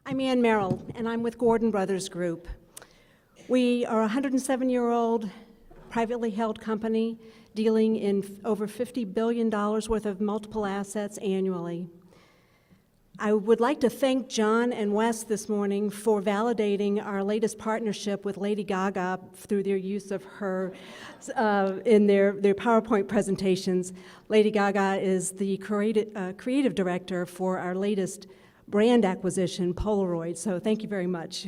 I'm Ann Merrill, and I'm with Gordon Brothers Group. We are a 107-year-old privately held company dealing in over $50 billion worth of multiple assets annually. I would like to thank John and Wes this morning for validating our latest partnership with Lady Gaga through their use of her in their PowerPoint presentations. Lady Gaga is the creative director for our latest brand acquisition, Polaroid, so thank you very much.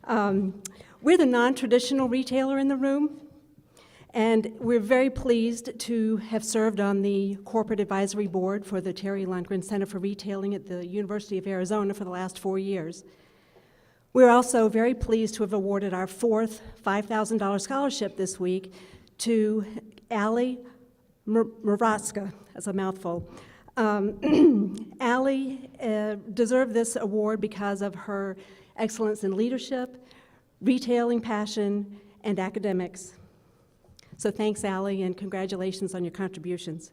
We're the non-traditional retailer in the room, and we're very pleased to have served on the corporate advisory board for the Terry Lundgren Center for Retailing at the University of Arizona for the last 4 years. We're also very pleased to have awarded our fourth $5,000 scholarship this week to Allie Muraska, that's a mouthful. Allie deserved this award because of her excellence in leadership, retailing passion, and academics. So thanks, Allie, and congratulations on your contributions.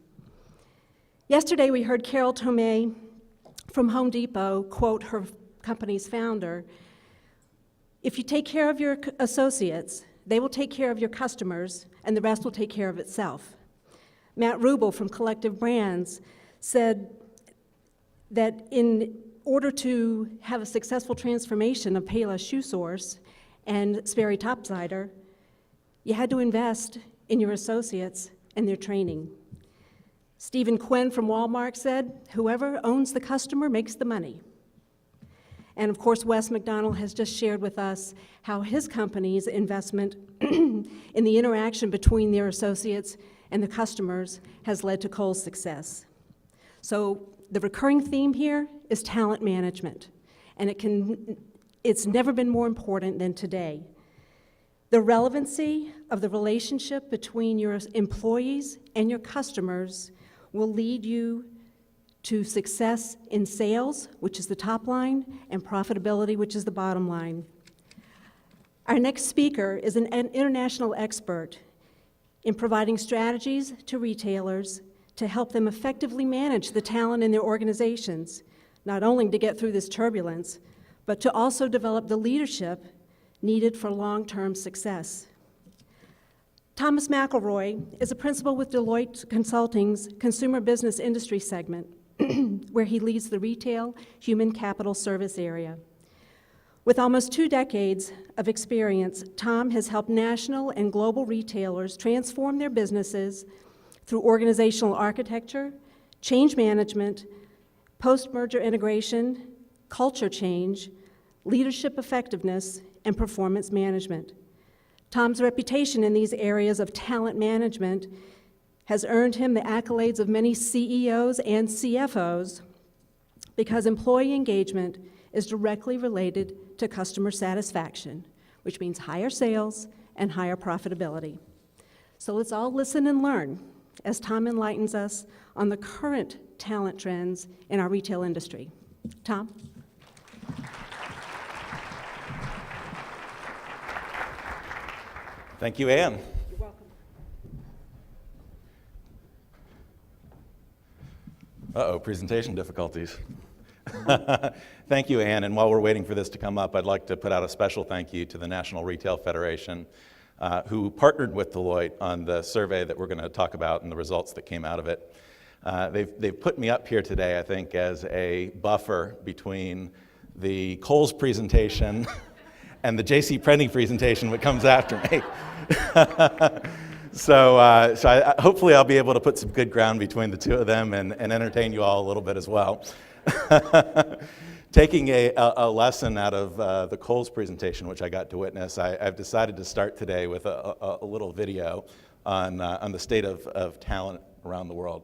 Yesterday, we heard Carol Tomei from Home Depot quote her company's founder, "If you take care of your associates, they will take care of your customers, and the rest will take care of itself." Matt Rubel from Collective Brands said that in order to have a successful transformation of Payless Shoe Source and Sperry Topsider, you had to invest in your associates and their training. Stephen Quinn from Walmart said, "Whoever owns the customer makes the money." And of course, Wes McDonald has just shared with us how his company's investment in the interaction between their associates and the customers has led to Kohl's success. So the recurring theme here is talent management, and it's never been more important than today. The relevancy of the relationship between your employees and your customers will lead you to success in sales, which is the top line, and profitability, which is the bottom line. Our next speaker is an international expert in providing strategies to retailers to help them effectively manage the talent in their organizations, not only to get through this turbulence, but to also develop the leadership needed for long-term success. Thomas McElroy is a principal with Deloitte Consulting's Consumer Business Industry segment, where he leads the retail human capital service area. With almost 2 decades of experience, Tom has helped national and global retailers transform their businesses through organizational architecture, change management, post-merger integration, culture change, leadership effectiveness, and performance management. Tom's reputation in these areas of talent management has earned him the accolades of many CEOs and CFOs because employee engagement is directly related to customer satisfaction, which means higher sales and higher profitability. So let's all listen and learn as Tom enlightens us on the current talent trends in our retail industry. Tom? Thank you, Ann. You're welcome. Uh-oh, presentation difficulties. Thank you, Ann, and while we're waiting for this to come up, I'd like to put out a special thank you to the National Retail Federation, who partnered with Deloitte on the survey that we're going to talk about and the results that came out of it. They've put me up here today, I think, as a buffer between the Kohl's presentation and the J.C. Penney presentation that comes after me. So hopefully I'll be able to put some good ground between the two of them and entertain you all a little bit as well. Taking a lesson out of the Kohl's presentation, which I got to witness, I've decided to start today with a little video on the state of talent around the world.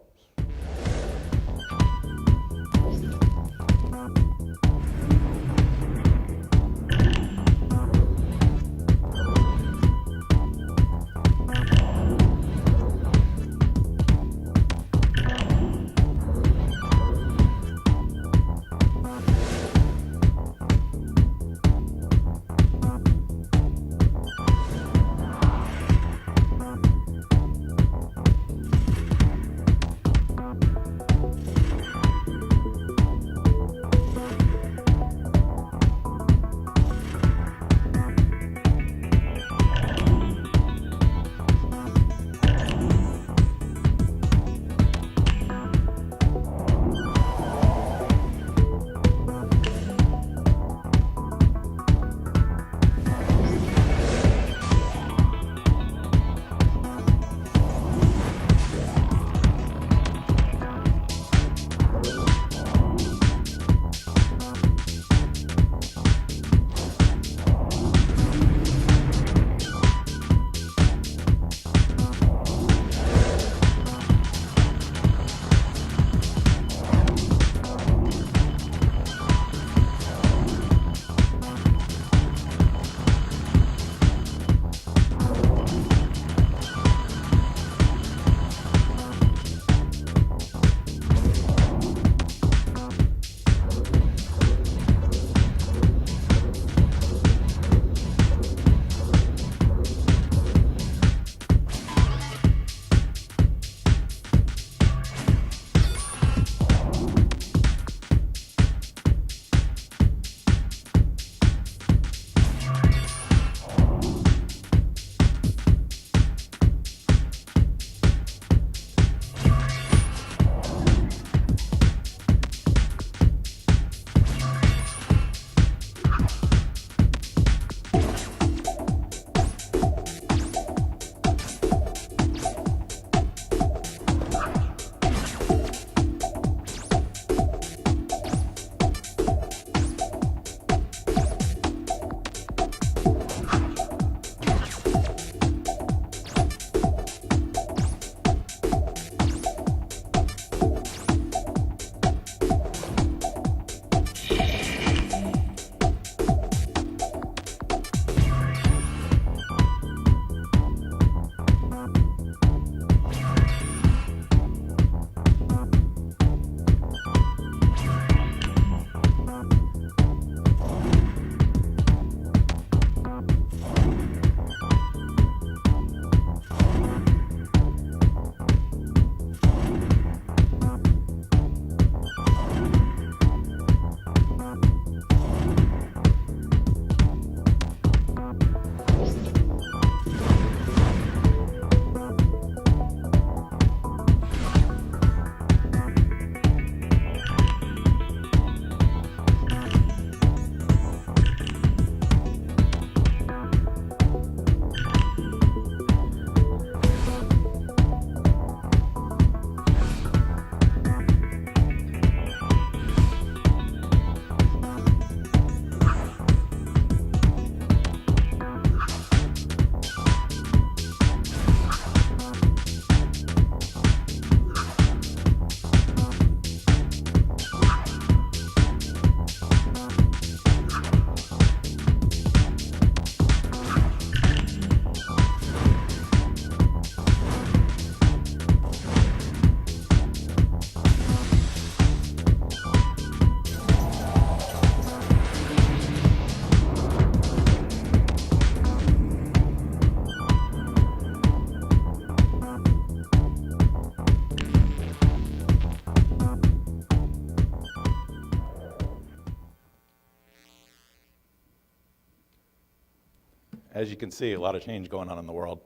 as you can see, a lot of change going on in the world.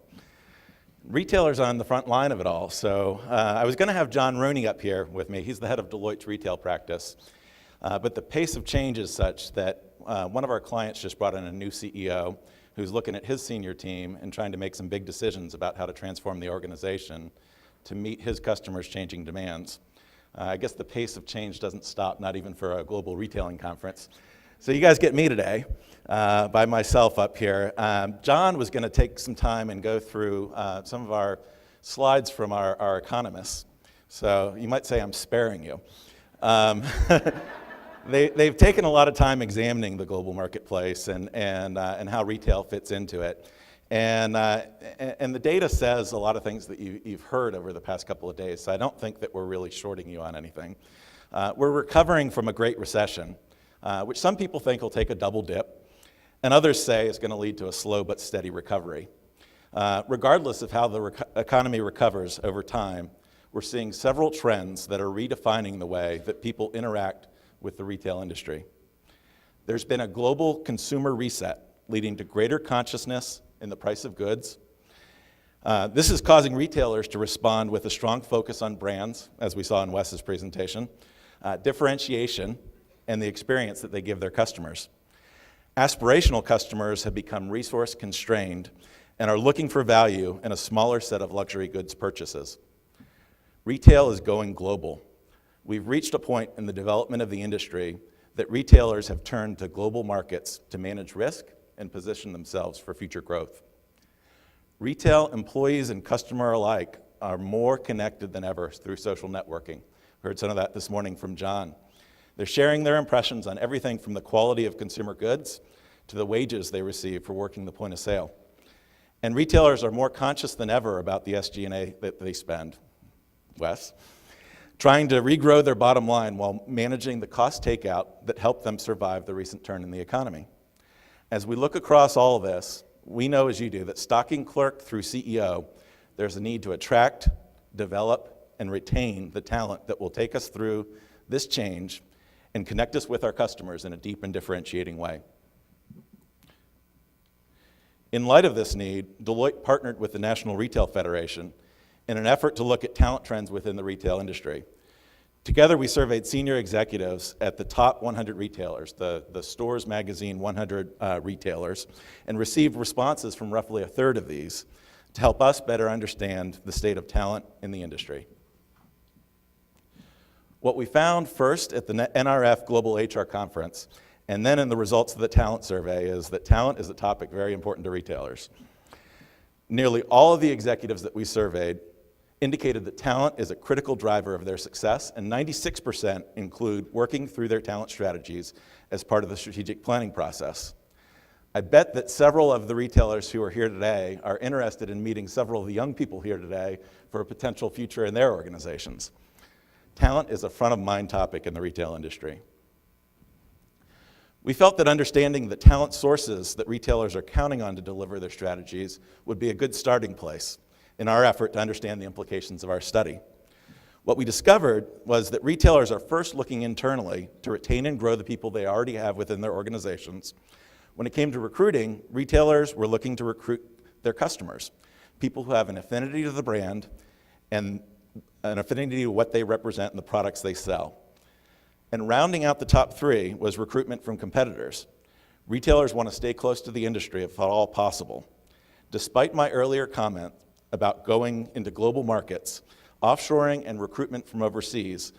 Retailers are on the front line of it all. So I was going to have John Rooney up here with me. He's the head of Deloitte's retail practice. But the pace of change is such that one of our clients just brought in a new CEO who's looking at his senior team and trying to make some big decisions about how to transform the organization to meet his customers' changing demands. I guess the pace of change doesn't stop, not even for a global retailing conference. So you guys get me today by myself up here. John was going to take some time and go through some of our slides from our economists. So you might say I'm sparing you. They've taken a lot of time examining the global marketplace and how retail fits into it. And the data says a lot of things that you've heard over the past couple of days, so I don't think that we're really shorting you on anything. We're recovering from a great recession, which some people think will take a double dip, and others say is going to lead to a slow but steady recovery. Regardless of how the economy recovers over time, we're seeing several trends that are redefining the way that people interact with the retail industry. There's been a global consumer reset leading to greater consciousness in the price of goods. This is causing retailers to respond with a strong focus on brands, as we saw in Wes's presentation, differentiation, and the experience that they give their customers. Aspirational customers have become resource constrained and are looking for value in a smaller set of luxury goods purchases. Retail is going global. We've reached a point in the development of the industry that retailers have turned to global markets to manage risk and position themselves for future growth. Retail employees and customer alike are more connected than ever through social networking. We heard some of that this morning from John. They're sharing their impressions on everything from the quality of consumer goods to the wages they receive for working the point of sale. And retailers are more conscious than ever about the SG&A that they spend, Wes, trying to regrow their bottom line while managing the cost takeout that helped them survive the recent turn in the economy. As we look across all of this, we know, as you do, that stocking clerk through CEO, there's a need to attract, develop, and retain the talent that will take us through this change and connect us with our customers in a deep and differentiating way. In light of this need, Deloitte partnered with the National Retail Federation in an effort to look at talent trends within the retail industry. Together, we surveyed senior executives at the top 100 retailers, the Stores Magazine 100 retailers, and received responses from roughly a third of these to help us better understand the state of talent in the industry. What we found first at the NRF Global HR Conference, and then in the results of the talent survey, is that talent is a topic very important to retailers. Nearly all of the executives that we surveyed indicated that talent is a critical driver of their success, and 96% include working through their talent strategies as part of the strategic planning process. I bet that several of the retailers who are here today are interested in meeting several of the young people here today for a potential future in their organizations. Talent is a front-of-mind topic in the retail industry. We felt that understanding the talent sources that retailers are counting on to deliver their strategies would be a good starting place in our effort to understand the implications of our study. What we discovered was that retailers are first looking internally to retain and grow the people they already have within their organizations. When it came to recruiting, retailers were looking to recruit their customers, people who have an affinity to the brand and an affinity to what they represent and the products they sell. And rounding out the top three was recruitment from competitors. Retailers want to stay close to the industry if at all possible. Despite my earlier comment about going into global markets, offshoring and recruitment from overseas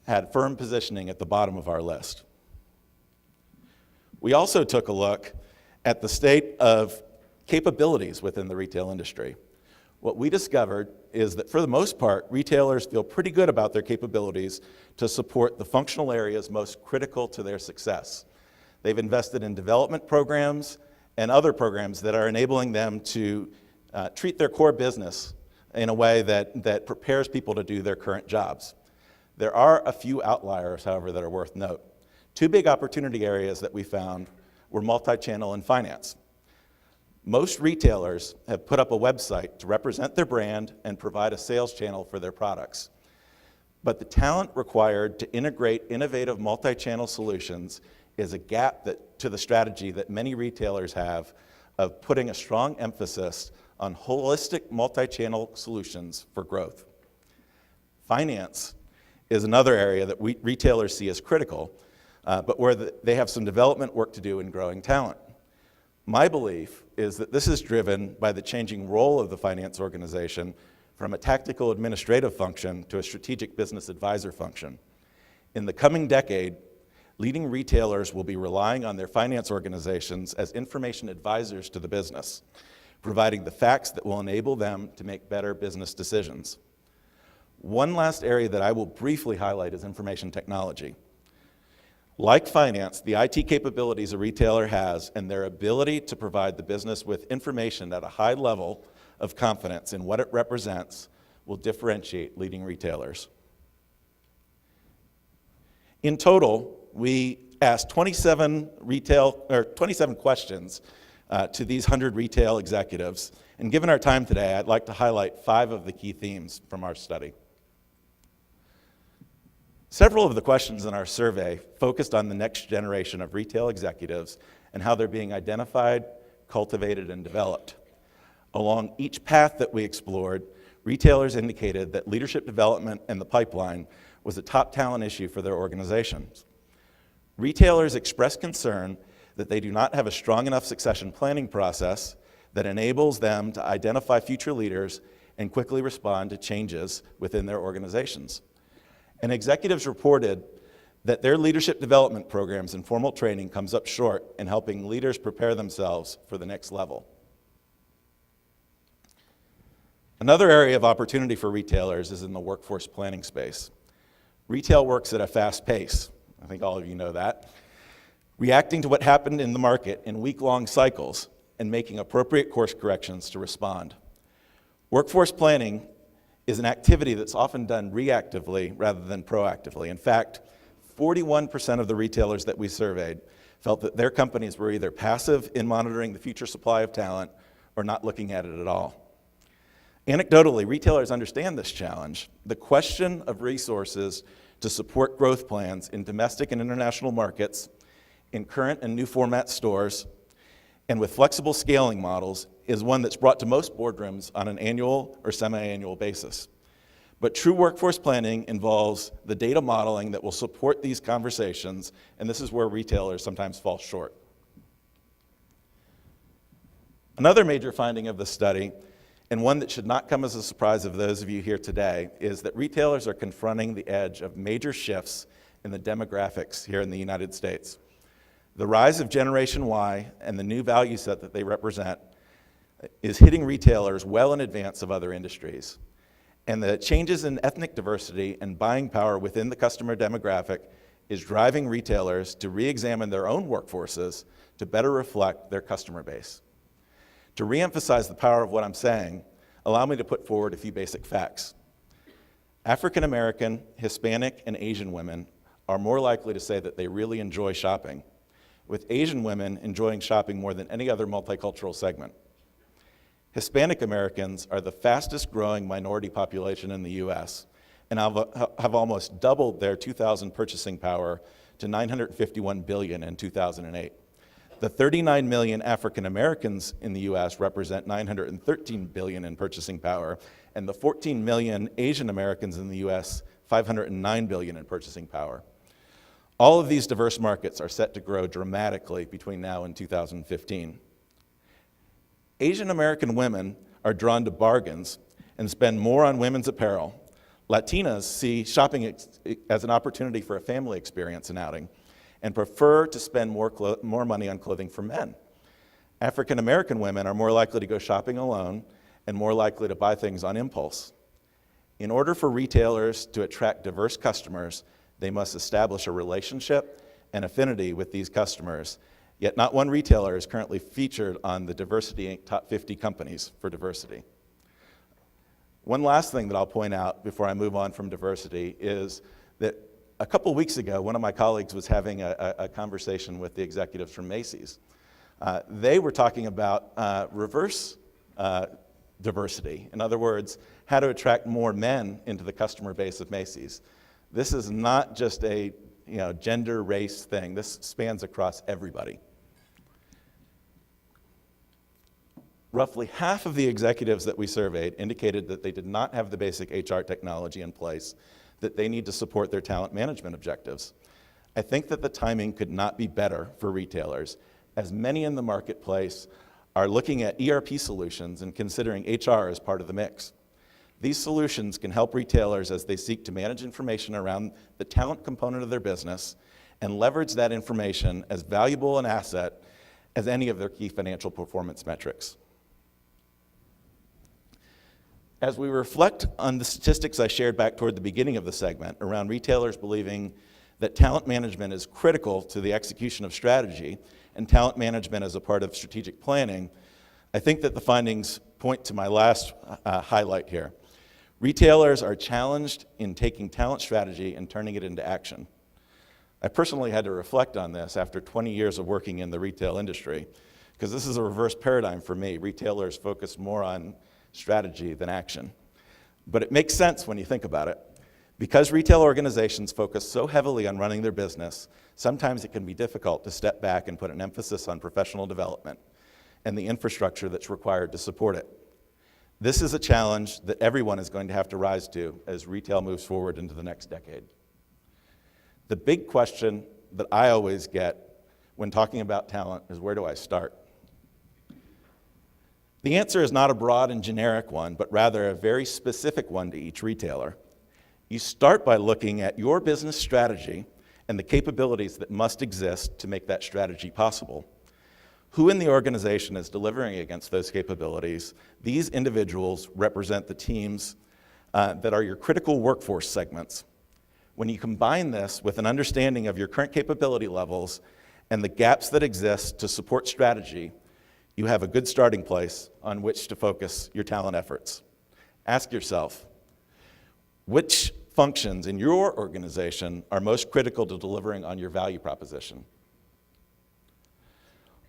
had firm positioning at the bottom of our list. We also took a look at the state of capabilities within the retail industry. What we discovered is that for the most part, retailers feel pretty good about their capabilities to support the functional areas most critical to their success. They've invested in development programs and other programs that are enabling them to treat their core business in a way that prepares people to do their current jobs. There are a few outliers, however, that are worth note. Two big opportunity areas that we found were multi-channel and finance. Most retailers have put up a website to represent their brand and provide a sales channel for their products. But the talent required to integrate innovative multi-channel solutions is a gap to the strategy that many retailers have of putting a strong emphasis on holistic multi-channel solutions for growth. Finance is another area that retailers see as critical, but where they have some development work to do in growing talent. My belief is that this is driven by the changing role of the finance organization from a tactical administrative function to a strategic business advisor function. In the coming decade, leading retailers will be relying on their finance organizations as information advisors to the business, providing the facts that will enable them to make better business decisions. One last area that I will briefly highlight is information technology. Like finance, the IT capabilities a retailer has and their ability to provide the business with information at a high level of confidence in what it represents will differentiate leading retailers. In total, we asked 27 questions to these 100 retail executives, and given our time today, I'd like to highlight 5 of the key themes from our study. Several of the questions in our survey focused on the next generation of retail executives and how they're being identified, cultivated, and developed. Along each path that we explored, retailers indicated that leadership development and the pipeline was a top talent issue for their organizations. Retailers expressed concern that they do not have a strong enough succession planning process that enables them to identify future leaders and quickly respond to changes within their organizations. And executives reported that their leadership development programs and formal training comes up short in helping leaders prepare themselves for the next level. Another area of opportunity for retailers is in the workforce planning space. Retail works at a fast pace. I think all of you know that. Reacting to what happened in the market in week-long cycles and making appropriate course corrections to respond. Workforce planning is an activity that's often done reactively rather than proactively. In fact, 41% of the retailers that we surveyed felt that their companies were either passive in monitoring the future supply of talent or not looking at it at all. Anecdotally, retailers understand this challenge. The question of resources to support growth plans in domestic and international markets, in current and new format stores, and with flexible scaling models is one that's brought to most boardrooms on an annual or semi-annual basis. But true workforce planning involves the data modeling that will support these conversations, and this is where retailers sometimes fall short. Another major finding of the study, and one that should not come as a surprise to those of you here today, is that retailers are confronting the edge of major shifts in the demographics here in the United States. The rise of Generation Y and the new value set that they represent is hitting retailers well in advance of other industries. And the changes in ethnic diversity and buying power within the customer demographic is driving retailers to re-examine their own workforces to better reflect their customer base. To re-emphasize the power of what I'm saying, allow me to put forward a few basic facts. African American, Hispanic, and Asian women are more likely to say that they really enjoy shopping, with Asian women enjoying shopping more than any other multicultural segment. Hispanic Americans are the fastest growing minority population in the US and have almost doubled their 2000 purchasing power to $951 billion in 2008. The 39 million African Americans in the US represent $913 billion in purchasing power, and the 14 million Asian Americans in the US, $509 billion in purchasing power. All of these diverse markets are set to grow dramatically between now and 2015. Asian American women are drawn to bargains and spend more on women's apparel. Latinas see shopping as an opportunity for a family experience and outing, and prefer to spend more money on clothing for men. African American women are more likely to go shopping alone and more likely to buy things on impulse. In order for retailers to attract diverse customers, they must establish a relationship and affinity with these customers, yet not one retailer is currently featured on the Diversity Inc. Top 50 companies for diversity. One last thing that I'll point out before I move on from diversity is that a couple weeks ago, one of my colleagues was having a conversation with the executives from Macy's. They were talking about reverse diversity. In other words, how to attract more men into the customer base of Macy's. This is not just a gender, race thing. This spans across everybody. Roughly half of the executives that we surveyed indicated that they did not have the basic HR technology in place that they need to support their talent management objectives. I think that the timing could not be better for retailers, as many in the marketplace are looking at ERP solutions and considering HR as part of the mix. These solutions can help retailers as they seek to manage information around the talent component of their business and leverage that information as valuable an asset as any of their key financial performance metrics. As we reflect on the statistics I shared back toward the beginning of the segment around retailers believing that talent management is critical to the execution of strategy and talent management as a part of strategic planning, I think that the findings point to my last highlight here. Retailers are challenged in taking talent strategy and turning it into action. I personally had to reflect on this after 20 years of working in the retail industry, because this is a reverse paradigm for me. Retailers focus more on strategy than action. But it makes sense when you think about it. Because retail organizations focus so heavily on running their business, sometimes it can be difficult to step back and put an emphasis on professional development and the infrastructure that's required to support it. This is a challenge that everyone is going to have to rise to as retail moves forward into the next decade. The big question that I always get when talking about talent is, where do I start? The answer is not a broad and generic one, but rather a very specific one to each retailer. You start by looking at your business strategy and the capabilities that must exist to make that strategy possible. Who in the organization is delivering against those capabilities? These individuals represent the teams that are your critical workforce segments. When you combine this with an understanding of your current capability levels and the gaps that exist to support strategy, you have a good starting place on which to focus your talent efforts. Ask yourself, which functions in your organization are most critical to delivering on your value proposition?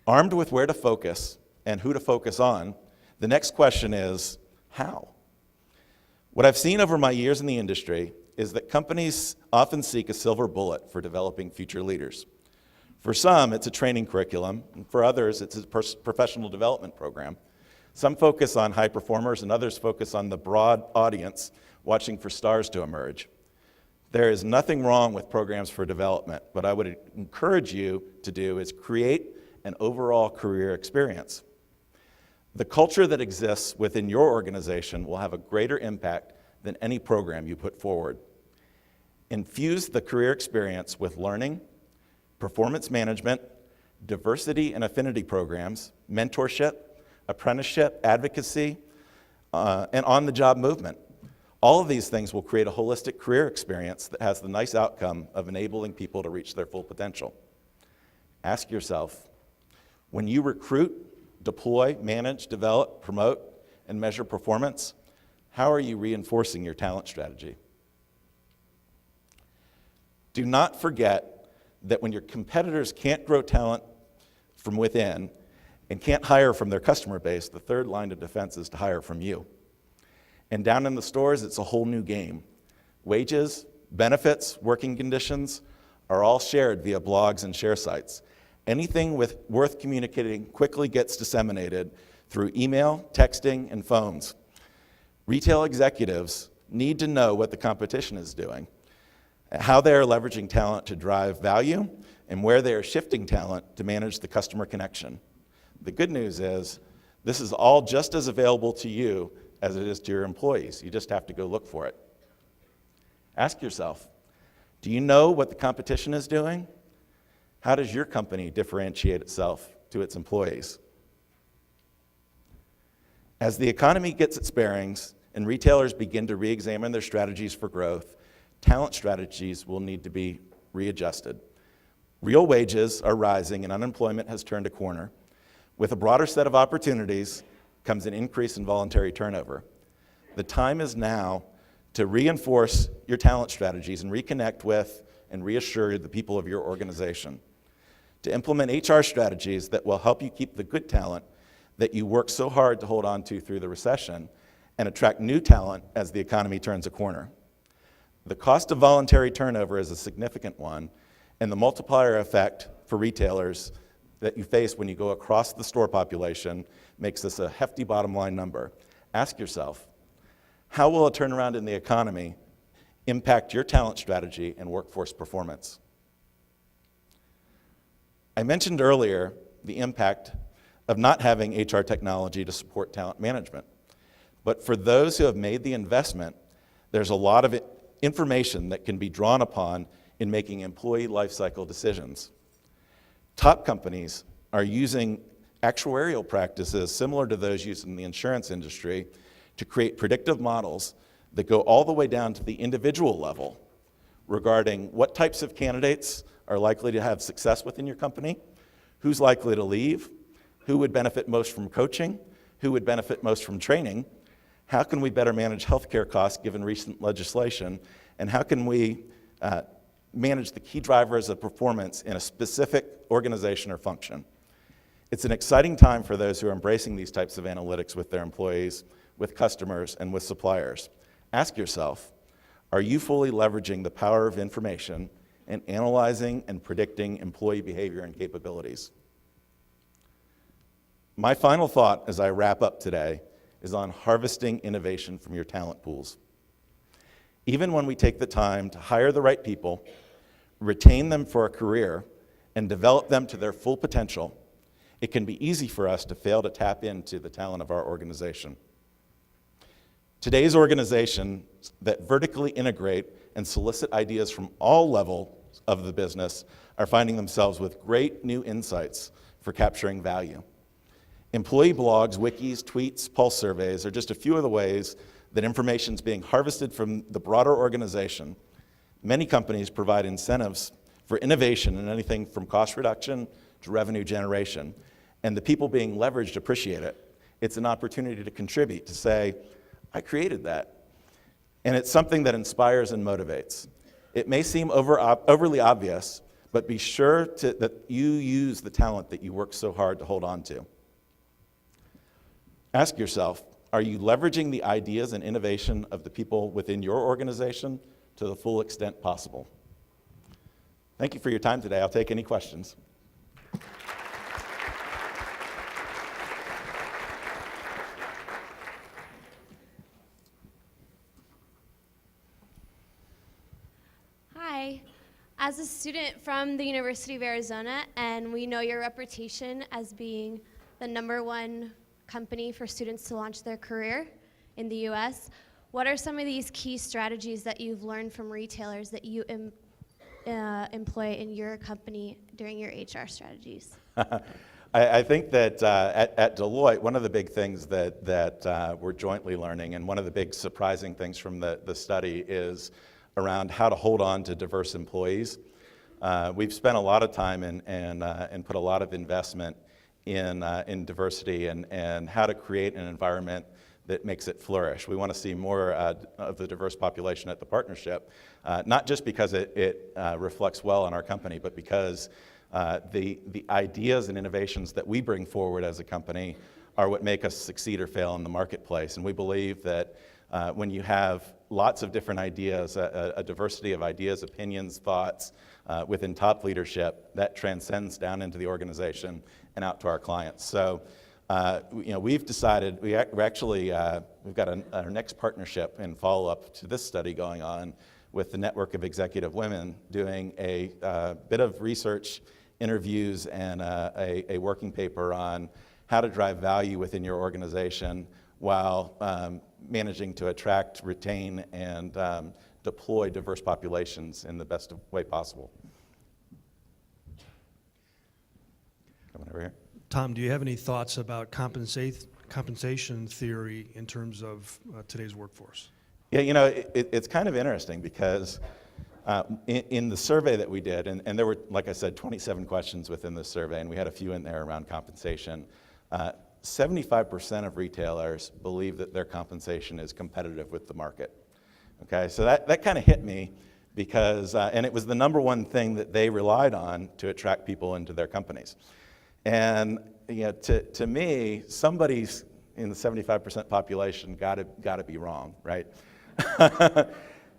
Armed with where to focus and who to focus on, the next question is, how? What I've seen over my years in the industry is that companies often seek a silver bullet for developing future leaders. For some, it's a training curriculum, and for others, it's a professional development program. Some focus on high performers, and others focus on the broad audience watching for stars to emerge. There is nothing wrong with programs for development. What I would encourage you to do is create an overall career experience. The culture that exists within your organization will have a greater impact than any program you put forward. Infuse the career experience with learning, performance management, diversity and affinity programs, mentorship, apprenticeship, advocacy, and on-the-job movement. All of these things will create a holistic career experience that has the nice outcome of enabling people to reach their full potential. Ask yourself, when you recruit, deploy, manage, develop, promote, and measure performance, how are you reinforcing your talent strategy? Do not forget that when your competitors can't grow talent from within and can't hire from their customer base, the third line of defense is to hire from you. And down in the stores, it's a whole new game. Wages, benefits, working conditions are all shared via blogs and share sites. Anything worth communicating quickly gets disseminated through email, texting, and phones. Retail executives need to know what the competition is doing, how they are leveraging talent to drive value, and where they are shifting talent to manage the customer connection. The good news is, this is all just as available to you as it is to your employees. You just have to go look for it. Ask yourself, do you know what the competition is doing? How does your company differentiate itself to its employees? As the economy gets its bearings and retailers begin to re-examine their strategies for growth, talent strategies will need to be readjusted. Real wages are rising and unemployment has turned a corner. With a broader set of opportunities comes an increase in voluntary turnover. The time is now to reinforce your talent strategies and reconnect with and reassure the people of your organization. To implement HR strategies that will help you keep the good talent that you work so hard to hold on to through the recession and attract new talent as the economy turns a corner. The cost of voluntary turnover is a significant one, and the multiplier effect for retailers that you face when you go across the store population makes this a hefty bottom line number. Ask yourself, how will a turnaround in the economy impact your talent strategy and workforce performance? I mentioned earlier the impact of not having HR technology to support talent management. But for those who have made the investment, there's a lot of information that can be drawn upon in making employee lifecycle decisions. Top companies are using actuarial practices similar to those used in the insurance industry to create predictive models that go all the way down to the individual level regarding what types of candidates are likely to have success within your company, who's likely to leave, who would benefit most from coaching, who would benefit most from training, how can we better manage healthcare costs given recent legislation, and how can we manage the key drivers of performance in a specific organization or function. It's an exciting time for those who are embracing these types of analytics with their employees, with customers, and with suppliers. Ask yourself, are you fully leveraging the power of information and analyzing and predicting employee behavior and capabilities? My final thought as I wrap up today is on harvesting innovation from your talent pools. Even when we take the time to hire the right people, retain them for a career, and develop them to their full potential, it can be easy for us to fail to tap into the talent of our organization. Today's organizations that vertically integrate and solicit ideas from all levels of the business are finding themselves with great new insights for capturing value. Employee blogs, wikis, tweets, pulse surveys are just a few of the ways that information is being harvested from the broader organization. Many companies provide incentives for innovation in anything from cost reduction to revenue generation, and the people being leveraged appreciate it. It's an opportunity to contribute, to say, I created that. And it's something that inspires and motivates. It may seem overly obvious, but be sure that you use the talent that you work so hard to hold on to. Ask yourself, are you leveraging the ideas and innovation of the people within your organization to the full extent possible? Thank you for your time today. I'll take any questions. Hi. As a student from the University of Arizona, and we know your reputation as being the #1 company for students to launch their career in the US, what are some of these key strategies that you've learned from retailers that you employ in your company during your HR strategies? I think that at Deloitte, one of the big things that we're jointly learning, and one of the big surprising things from the study is around how to hold on to diverse employees. We've spent a lot of time and put a lot of investment in diversity and how to create an environment that makes it flourish. We want to see more of the diverse population at the partnership, not just because it reflects well on our company, but because the ideas and innovations that we bring forward as a company are what make us succeed or fail in the marketplace. And we believe that when you have lots of different ideas, a diversity of ideas, opinions, thoughts within top leadership, that transcends down into the organization and out to our clients. So, we've decided, we've got our next partnership and follow-up to this study going on with the Network of Executive Women, doing a bit of research, interviews, and a working paper on how to drive value within your organization while managing to attract, retain, and deploy diverse populations in the best way possible. Coming over here. Tom, do you have any thoughts about compensation theory in terms of today's workforce? Yeah, it's kind of interesting because in the survey that we did, and there were, like I said, 27 questions within the survey, and we had a few in there around compensation. 75% of retailers believe that their compensation is competitive with the market. Okay, so that kind of hit me because, and it was the #1 thing that they relied on to attract people into their companies. And to me, somebody's in the 75% population got to be wrong, right?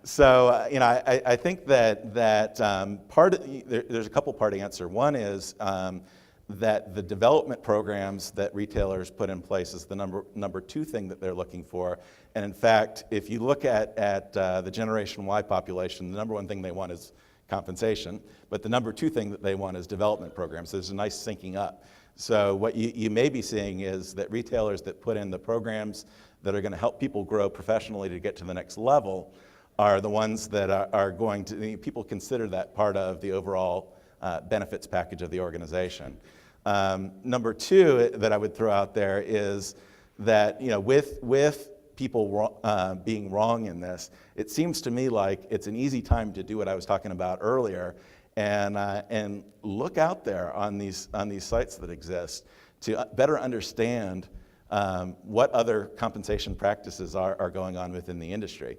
So I think that there's a couple part answer. One is that the development programs that retailers put in place is the number two thing that they're looking for. And in fact, if you look at the Generation Y population, the number one thing they want is compensation, but the number two thing that they want is development programs. There's a nice syncing up. So what you may be seeing is that retailers that put in the programs that are going to help people grow professionally to get to the next level are the ones that are going to, people consider that part of the overall benefits package of the organization. Number two that I would throw out there is that, with people being wrong in this, it seems to me like it's an easy time to do what I was talking about earlier, and look out there on these sites that exist to better understand what other compensation practices are going on within the industry.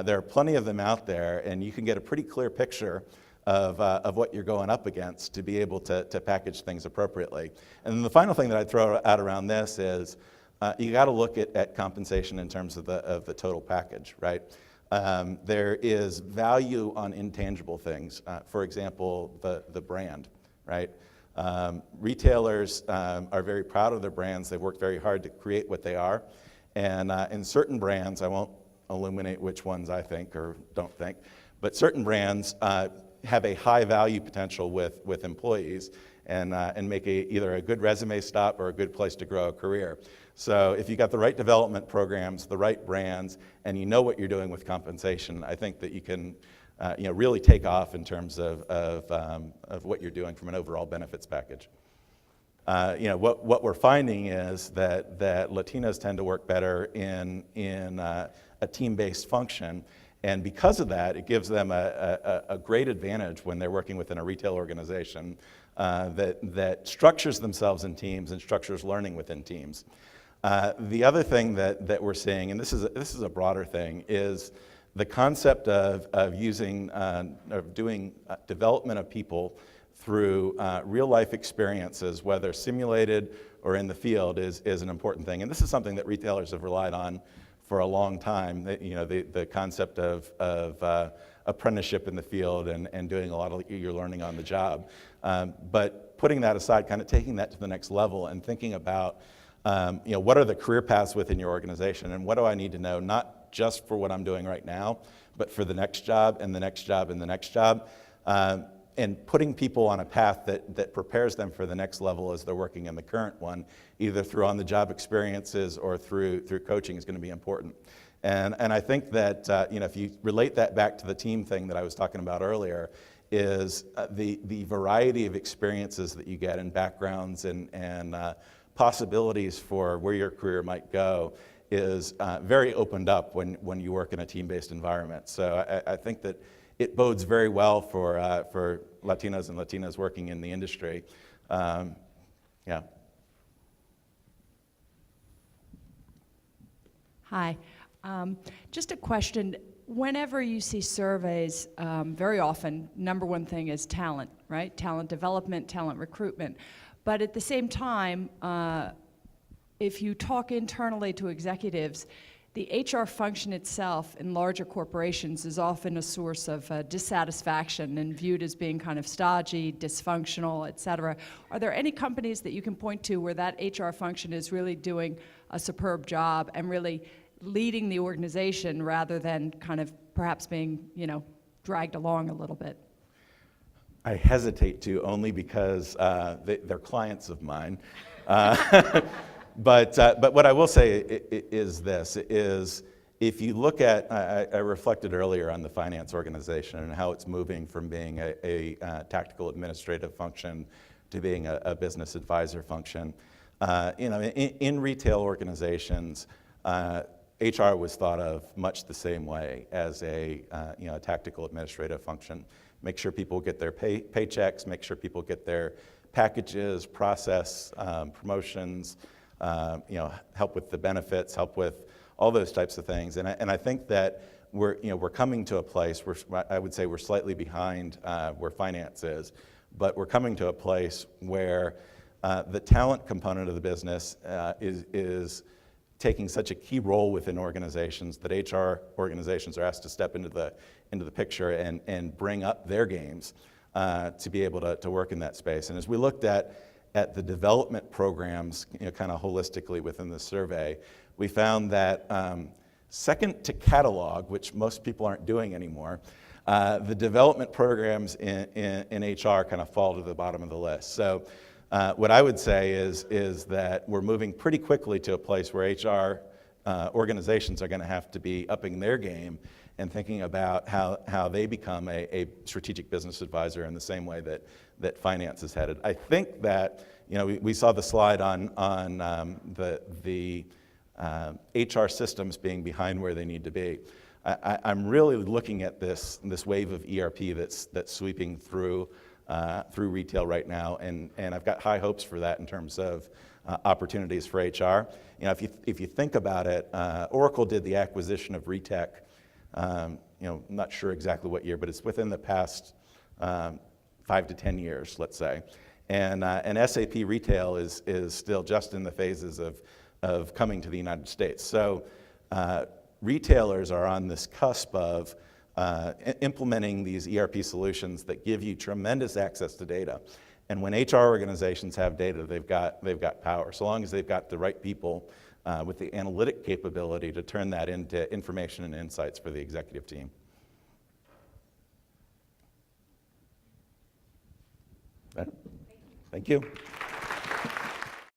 There are plenty of them out there, and you can get a pretty clear picture of what you're going up against to be able to package things appropriately. And then the final thing that I'd throw out around this is you got to look at compensation in terms of the total package, right? There is value on intangible things. For example, the brand, right? Retailers are very proud of their brands. They've worked very hard to create what they are. And in certain brands, I won't illuminate which ones I think or don't think, but certain brands have a high value potential with employees and make either a good resume stop or a good place to grow a career. So if you got the right development programs, the right brands, and you know what you're doing with compensation, I think that you can really take off in terms of what you're doing from an overall benefits package. What we're finding is that Latinos tend to work better in a team-based function, and because of that, it gives them a great advantage when they're working within a retail organization that structures themselves in teams and structures learning within teams. The other thing that we're seeing, and this is a broader thing, is the concept of doing development of people through real-life experiences, whether simulated or in the field, is an important thing. And this is something that retailers have relied on for a long time. The concept of apprenticeship in the field and doing a lot of your learning on the job. But putting that aside, kind of taking that to the next level and thinking about what are the career paths within your organization, and what do I need to know, not just for what I'm doing right now, but for the next job and the next job and the next job. And putting people on a path that prepares them for the next level as they're working in the current one, either through on-the-job experiences or through coaching, is going to be important. And I think that if you relate that back to the team thing that I was talking about earlier, is the variety of experiences that you get and backgrounds and possibilities for where your career might go is very opened up when you work in a team-based environment. So I think that it bodes very well for Latinos and Latinas working in the industry. Yeah. Hi. Just a question. Whenever you see surveys, very often, number one thing is talent, right? Talent development, talent recruitment. But at the same time, if you talk internally to executives, the HR function itself in larger corporations is often a source of dissatisfaction and viewed as being kind of stodgy, dysfunctional, et cetera. Are there any companies that you can point to where that HR function is really doing a superb job and really leading the organization rather than kind of perhaps being, dragged along a little bit? I hesitate to, only because they're clients of mine. But what I will say is this, is if you look at, I reflected earlier on the finance organization and how it's moving from being a tactical administrative function to being a business advisor function. In retail organizations, HR was thought of much the same way as a tactical administrative function. Make sure people get their paychecks, make sure people get their packages, process promotions, help with the benefits, help with all those types of things. And I think that we're coming to a place where I would say we're slightly behind where finance is, but we're coming to a place where the talent component of the business is taking such a key role within organizations that HR organizations are asked to step into the picture and bring up their games to be able to work in that space. And as we looked at at the development programs, kind of holistically within the survey, we found that second to catalog, which most people aren't doing anymore, the development programs in HR kind of fall to the bottom of the list. So what I would say is that we're moving pretty quickly to a place where HR organizations are going to have to be upping their game and thinking about how they become a strategic business advisor in the same way that finance is headed. I think that, we saw the slide on the HR systems being behind where they need to be. I'm really looking at this wave of ERP that's sweeping through retail right now, and I've got high hopes for that in terms of opportunities for HR. If you think about it, Oracle did the acquisition of Retech. Not sure exactly what year, but it's within the past 5 to 10 years, let's say. And SAP Retail is still just in the phases of coming to the United States. So retailers are on this cusp of implementing these ERP solutions that give you tremendous access to data. And when HR organizations have data, they've got power. So long as they've got the right people with the analytic capability to turn that into information and insights for the executive team. Thank you.